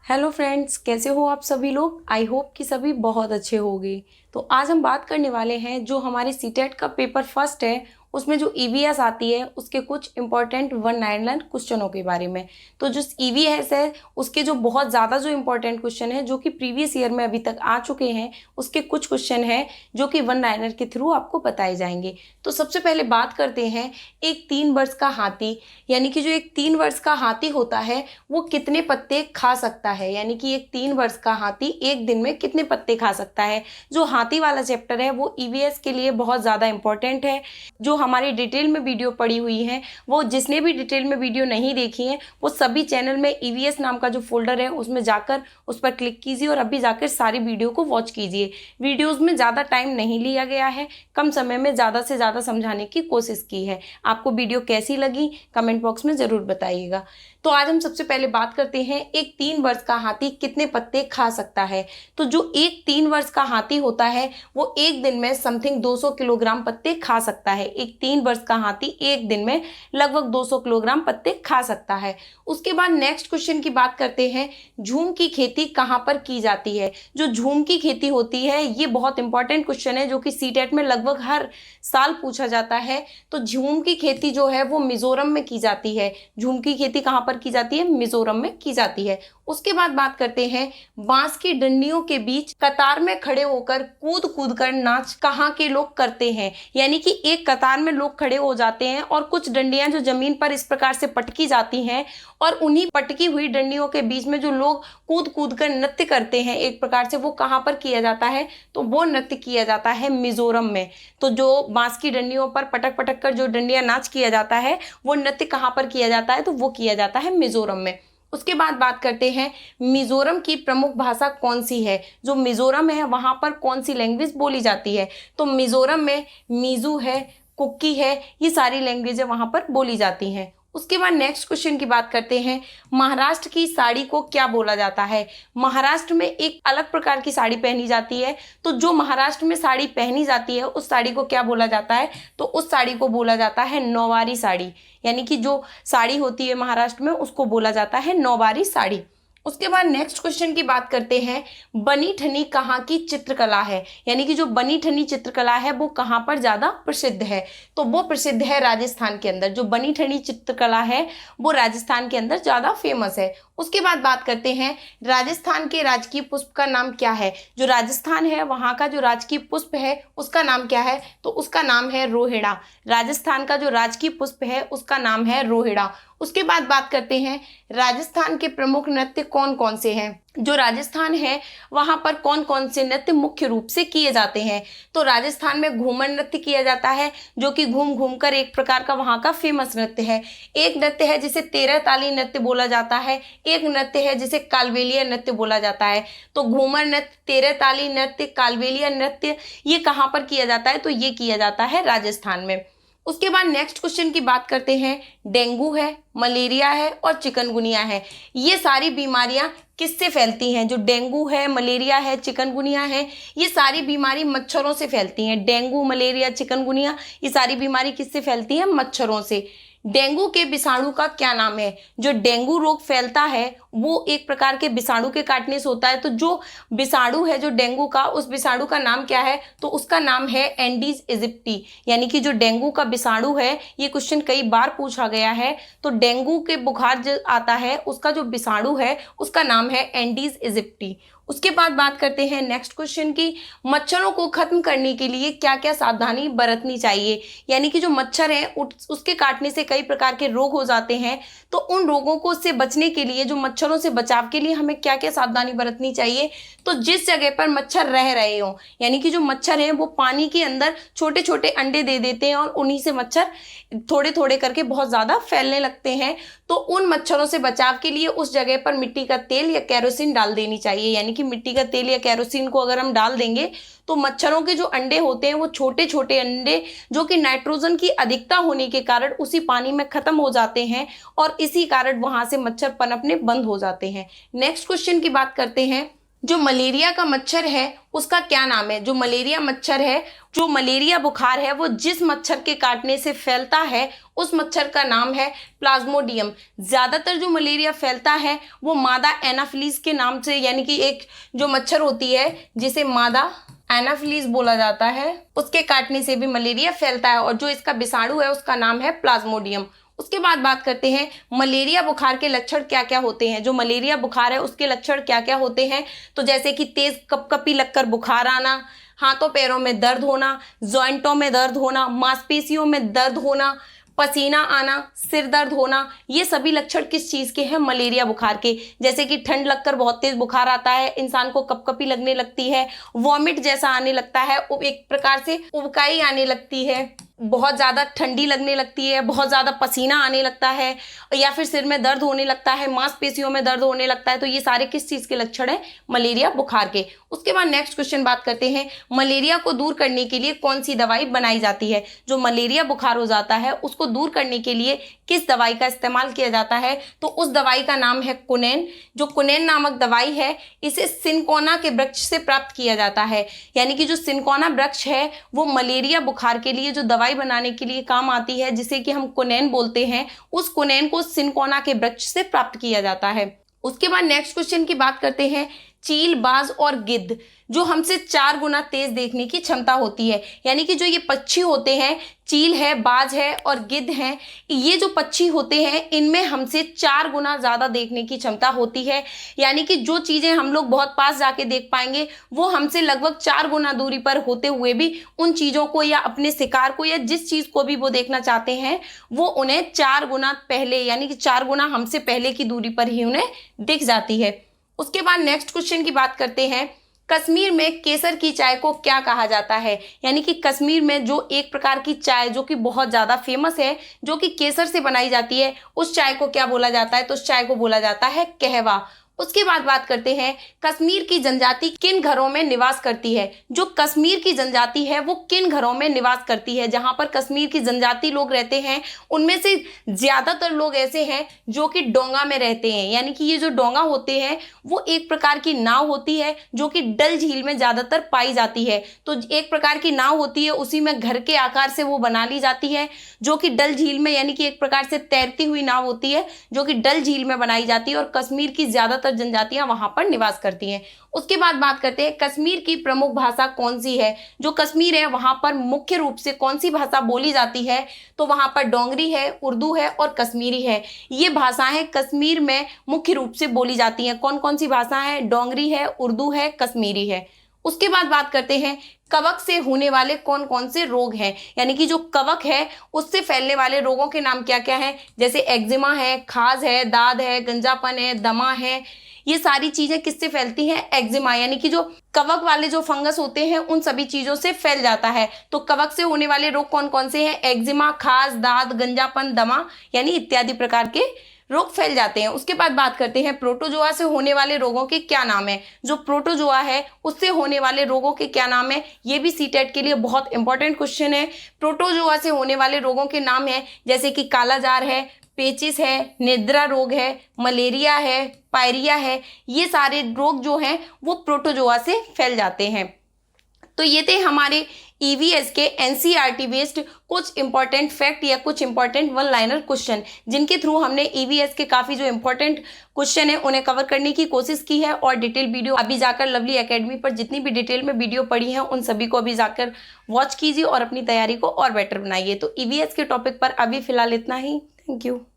Hello friends, कैसे हो आप सभी लोग। आई होप कि सभी बहुत अच्छे होंगे। तो आज हम बात करने वाले हैं जो हमारे सीटेट का पेपर फर्स्ट है उसमें जो ईवीएस आती है उसके कुछ इंपॉर्टेंट वन लाइनर क्वेश्चनों के बारे में। तो जो ईवीएस है उसके जो बहुत ज़्यादा जो इंपॉर्टेंट क्वेश्चन है जो कि प्रीवियस ईयर में अभी तक आ चुके हैं उसके कुछ क्वेश्चन हैं जो कि वन लाइनर के थ्रू आपको बताए जाएंगे। तो सबसे पहले बात करते हैं एक 3 वर्ष का हाथी, यानी कि जो एक 3 वर्ष का हाथी होता है वो कितने पत्ते खा सकता है, यानी कि एक 3 वर्ष का हाथी एक दिन में कितने पत्ते खा सकता है। जो हाथी वाला चैप्टर है वो ईवीएस के लिए बहुत ज़्यादा इंपॉर्टेंट है। जो हमारी डिटेल में वीडियो पड़ी हुई है वो जिसने भी डिटेल में वीडियो नहीं देखी है वो सभी चैनल में ईवीएस नाम का जो फोल्डर है उसमें जाकर उस पर क्लिक कीजिए और अभी जाकर सारी वीडियो को वॉच कीजिए। वीडियोज़ में ज़्यादा टाइम नहीं लिया गया है, कम समय में ज़्यादा से ज़्यादा समझाने की कोशिश की है। आपको वीडियो कैसी लगी कमेंट बॉक्स में ज़रूर बताइएगा। तो आज हम सबसे पहले बात करते हैं एक 3 वर्ष का हाथी कितने पत्ते खा सकता है। तो जो एक 3 वर्ष का हाथी होता है वो एक दिन में समथिंग 200 किलोग्राम पत्ते खा सकता है। एक 3 वर्ष का हाथी एक दिन में लगभग 200 किलोग्राम पत्ते खा सकता है। उसके बाद नेक्स्ट क्वेश्चन की बात करते हैं, झूम की खेती कहाँ पर की जाती है। जो झूम की खेती होती है ये बहुत इंपॉर्टेंट क्वेश्चन है जो कि सीटेट में लगभग हर साल पूछा जाता है। तो झूम की खेती जो है वो मिजोरम में की जाती है। झूम की खेती कहाँ पर की जाती है, मिजोरम में की जाती है। उसके बाद बात करते हैं बांस की डंडियों के बीच कतार में खड़े होकर कूद कूद कर नाच कहाँ के लोग करते हैं। यानी कि एक कतार में लोग खड़े हो जाते हैं और कुछ डंडियां जो जमीन पर इस प्रकार से पटकी जाती हैं और उन्हीं पटकी हुई डंडियों के बीच में जो लोग कूद कूद कर नृत्य करते हैं एक प्रकार से, वो कहाँ पर किया जाता है, तो वो नृत्य किया जाता है मिजोरम में। तो जो बांस की डंडियों पर पटक पटक कर जो डंडियां नाच किया जाता है वो नृत्य कहाँ पर किया जाता है, तो वो किया जाता है मिजोरम में। उसके बाद बात करते हैं मिजोरम की प्रमुख भाषा कौन सी है। जो मिजोरम है वहां पर कौन सी लैंग्वेज बोली जाती है, तो मिजोरम में मीजू है, कुकी है, ये सारी लैंग्वेजें वहां पर बोली जाती हैं। उसके बाद नेक्स्ट क्वेश्चन की बात करते हैं, महाराष्ट्र की साड़ी को क्या बोला जाता है। महाराष्ट्र में एक अलग प्रकार की साड़ी पहनी जाती है, तो जो महाराष्ट्र में साड़ी पहनी जाती है उस साड़ी को क्या बोला जाता है, तो उस साड़ी को बोला जाता है नौवारी साड़ी। यानी कि जो साड़ी होती है महाराष्ट्र में उसको बोला जाता है नौवारी साड़ी। उसके बाद नेक्स्ट क्वेश्चन की बात करते हैं, बनी ठनी कहाँ की चित्रकला है। यानी कि जो बनी ठनी चित्रकला है वो कहाँ पर ज्यादा प्रसिद्ध है, तो वो प्रसिद्ध है राजस्थान के अंदर। जो बनी ठनी चित्रकला है वो राजस्थान के अंदर ज्यादा फेमस है। उसके बाद बात करते हैं राजस्थान के राजकीय पुष्प का नाम क्या है। जो राजस्थान है वहां का जो राजकीय पुष्प है उसका नाम क्या है, तो उसका नाम है रोहिड़ा। राजस्थान का जो राजकीय पुष्प है उसका नाम है रोहिड़ा। उसके बाद बात करते हैं राजस्थान के प्रमुख नृत्य कौन कौन से हैं। जो राजस्थान है वहां पर कौन कौन से नृत्य मुख्य रूप से किए जाते हैं, तो राजस्थान में घूमर नृत्य किया जाता है जो कि घूम घूम कर एक प्रकार का वहां का फेमस नृत्य है। एक नृत्य है जिसे 13 ताली नृत्य बोला जाता है, एक नृत्य है जिसे कालबेलिया नृत्य बोला जाता है। तो घूमर नृत्य, 13 ताली नृत्य, कालबेलिया नृत्य ये कहाँ पर किया जाता है, तो ये किया जाता है राजस्थान में। उसके बाद नेक्स्ट क्वेश्चन की बात करते हैं, डेंगू है, मलेरिया है और चिकनगुनिया है, ये सारी बीमारियां किससे फैलती हैं। जो डेंगू है, मलेरिया है, चिकनगुनिया है, ये सारी बीमारी मच्छरों से फैलती हैं। डेंगू, मलेरिया, चिकनगुनिया ये सारी बीमारी किससे फैलती हैं, मच्छरों से। डेंगू के विषाणु का क्या नाम है। जो डेंगू रोग फैलता है वो एक प्रकार के विषाणु के काटने से होता है, तो जो विषाणु है जो डेंगू का, उस विषाणु का नाम क्या है, तो उसका नाम है एंडीज इजिप्टी। यानी कि जो डेंगू का विषाणु है, ये क्वेश्चन कई बार पूछा गया है, तो डेंगू के बुखार जो आता है उसका जो विषाणु है उसका नाम है एंडीज इजिप्टी। उसके बाद बात करते हैं नेक्स्ट क्वेश्चन की, मच्छरों को खत्म करने के लिए क्या क्या सावधानी बरतनी चाहिए। यानी कि जो मच्छर है उसके काटने से कई प्रकार के रोग हो जाते हैं, तो उन रोगों को से बचने के लिए, जो मच्छरों से बचाव के लिए हमें क्या क्या सावधानी बरतनी चाहिए। तो जिस जगह पर मच्छर रह रहे हो, यानी कि जो मच्छर हैं वो पानी के अंदर छोटे छोटे अंडे दे देते हैं और उन्हीं से मच्छर थोड़े थोड़े करके बहुत ज़्यादा फैलने लगते हैं, तो उन मच्छरों से बचाव के लिए उस जगह पर मिट्टी का तेल या केरोसिन डाल देनी चाहिए। यानी कि मिट्टी का तेल या केरोसिन को अगर हम डाल देंगे तो मच्छरों के जो अंडे होते हैं वो छोटे छोटे अंडे जो कि नाइट्रोजन की अधिकता होने के कारण उसी पानी में खत्म हो जाते हैं और इसी कारण वहां से मच्छर पनपने बंद हो जाते हैं। नेक्स्ट क्वेश्चन की बात करते हैं, जो मलेरिया का मच्छर है उसका क्या नाम है? जो मलेरिया मच्छर है, जो मलेरिया बुखार है, वो जिस मच्छर के काटने से फैलता है उस मच्छर का नाम है प्लाज्मोडियम। ज़्यादातर जो मलेरिया फैलता है वो मादा एनाफिलीज के नाम से, यानी कि एक जो मच्छर होती है जिसे मादा एनाफिलीज बोला जाता है, उसके काटने से भी मलेरिया फैलता है, और जो इसका विषाणु है उसका नाम है प्लाज्मोडियम। उसके बाद बात करते हैं मलेरिया बुखार के लक्षण क्या क्या होते हैं। जो मलेरिया बुखार है उसके लक्षण क्या क्या होते हैं, तो जैसे कि तेज कपकपी लगकर बुखार आना, हाथों पैरों में दर्द होना, जॉइंटों में दर्द होना, मांसपेशियों में दर्द होना, पसीना आना, सिर दर्द होना, ये सभी लक्षण किस चीज़ के हैं? मलेरिया बुखार के। जैसे कि ठंड लगकर बहुत तेज बुखार आता है, इंसान को कपकपी लगने लगती है, वॉमिट जैसा आने लगता है, एक प्रकार से उबकाई आने लगती है, बहुत ज़्यादा ठंडी लगने लगती है, बहुत ज़्यादा पसीना आने लगता है, या फिर सिर में दर्द होने लगता है, मांसपेशियों में दर्द होने लगता है। तो ये सारे किस चीज़ के लक्षण हैं? मलेरिया बुखार के। उसके बाद नेक्स्ट क्वेश्चन बात करते हैं मलेरिया को दूर करने के लिए कौन सी दवाई बनाई जाती है। जो मलेरिया बुखार हो जाता है उसको दूर करने के लिए किस दवाई का इस्तेमाल किया जाता है? तो उस दवाई का नाम है कुनैन। जो कुनैन नामक दवाई है इसे सिनकोना के वृक्ष से प्राप्त किया जाता है, यानी कि जो सिनकोना वृक्ष है वो मलेरिया बुखार के लिए जो दवाई बनाने के लिए काम आती है, जिसे कि हम कुनैन बोलते हैं, उस कुनैन को सिनकोना के वृक्ष से प्राप्त किया जाता है। उसके बाद नेक्स्ट क्वेश्चन की बात करते हैं चील, बाज और गिद्ध जो हमसे 4 गुना तेज देखने की क्षमता होती है, यानी कि जो ये पक्षी होते हैं, चील है, बाज है और गिद्ध हैं, ये जो पक्षी होते हैं इनमें हमसे 4 गुना ज़्यादा देखने की क्षमता होती है। यानी कि जो चीज़ें हम लोग बहुत पास जाके देख पाएंगे वो हमसे लगभग 4 गुना दूरी पर होते हुए भी उन चीज़ों को या अपने शिकार को या जिस चीज़ को भी वो देखना चाहते हैं वो उन्हें 4 गुना पहले, यानी कि 4 गुना हमसे पहले की दूरी पर ही उन्हें दिख जाती है। उसके बाद नेक्स्ट क्वेश्चन की बात करते हैं कश्मीर में केसर की चाय को क्या कहा जाता है। यानी कि कश्मीर में जो एक प्रकार की चाय जो कि बहुत ज़्यादा फेमस है, जो कि केसर से बनाई जाती है, उस चाय को क्या बोला जाता है? तो उस चाय को बोला जाता है कहवा। उसके बाद बात करते हैं कश्मीर की जनजाति किन घरों में निवास करती है। जो कश्मीर की जनजाति है वो किन घरों में निवास करती है? जहां पर कश्मीर की जनजाति लोग रहते हैं उनमें से ज़्यादातर लोग ऐसे हैं जो कि डोंगा में रहते हैं। यानी कि ये जो डोंगा होते हैं वो एक प्रकार की नाव होती है जो कि डल झील में ज़्यादातर पाई जाती है। तो एक प्रकार की नाव होती है, उसी में घर के आकार से वो बना ली जाती है, जो कि डल झील में, यानी कि एक प्रकार से तैरती हुई नाव होती है जो कि डल झील में बनाई जाती है, और कश्मीर की ज़्यादातर जनजातियां वहां पर निवास करती हैं। उसके बाद बात करते हैं कश्मीर की प्रमुख भाषा कौन सी है। जो कश्मीर है वहां पर मुख्य रूप से कौन सी भाषा बोली जाती है? तो वहां पर डोंगरी है, उर्दू है और कश्मीरी है। ये भाषाएं कश्मीर में मुख्य रूप से बोली जाती हैं। कौन कौन सी भाषा है? डोंगरी है, उर्दू है, कश्मीरी है। उसके बाद बात करते हैं कवक से होने वाले कौन कौन से रोग हैं। यानी कि जो कवक है उससे फैलने वाले रोगों के नाम क्या क्या हैं? जैसे एक्जिमा है, खाज है, दाद है, गंजापन है, दमा है। ये सारी चीजें किससे फैलती हैं? एक्जिमा, यानी कि जो कवक वाले जो फंगस होते हैं उन सभी चीजों से फैल जाता है। तो कवक से होने वाले रोग कौन कौन से हैं? एक्जिमा, खाज, दाद, गंजापन, दमा, यानी इत्यादि प्रकार के रोग फैल जाते हैं। उसके बाद बात करते हैं प्रोटोजोआ से होने वाले रोगों के क्या नाम है। जो प्रोटोजोआ है उससे होने वाले रोगों के क्या नाम है? ये भी सीटेट के लिए बहुत इंपॉर्टेंट क्वेश्चन है। प्रोटोजोआ से होने वाले रोगों के नाम है जैसे कि कालाजार है, पेचिस है, निद्रा रोग है, मलेरिया है, पायरिया है। ये सारे रोग जो हैं वो प्रोटोजोआ से फैल जाते हैं। तो ये थे हमारे ईवीएस के एनसीईआरटी बेस्ड कुछ इंपॉर्टेंट फैक्ट या कुछ इंपॉर्टेंट वन लाइनर क्वेश्चन, जिनके थ्रू हमने ईवीएस के काफ़ी जो इंपॉर्टेंट क्वेश्चन है उन्हें कवर करने की कोशिश की है। और डिटेल वीडियो अभी जाकर लवली एकेडमी पर जितनी भी डिटेल में वीडियो पड़ी है उन सभी को अभी जाकर वॉच कीजिए और अपनी तैयारी को और बेटर बनाइए। तो ईवीएस के टॉपिक पर अभी फिलहाल इतना ही। Thank you.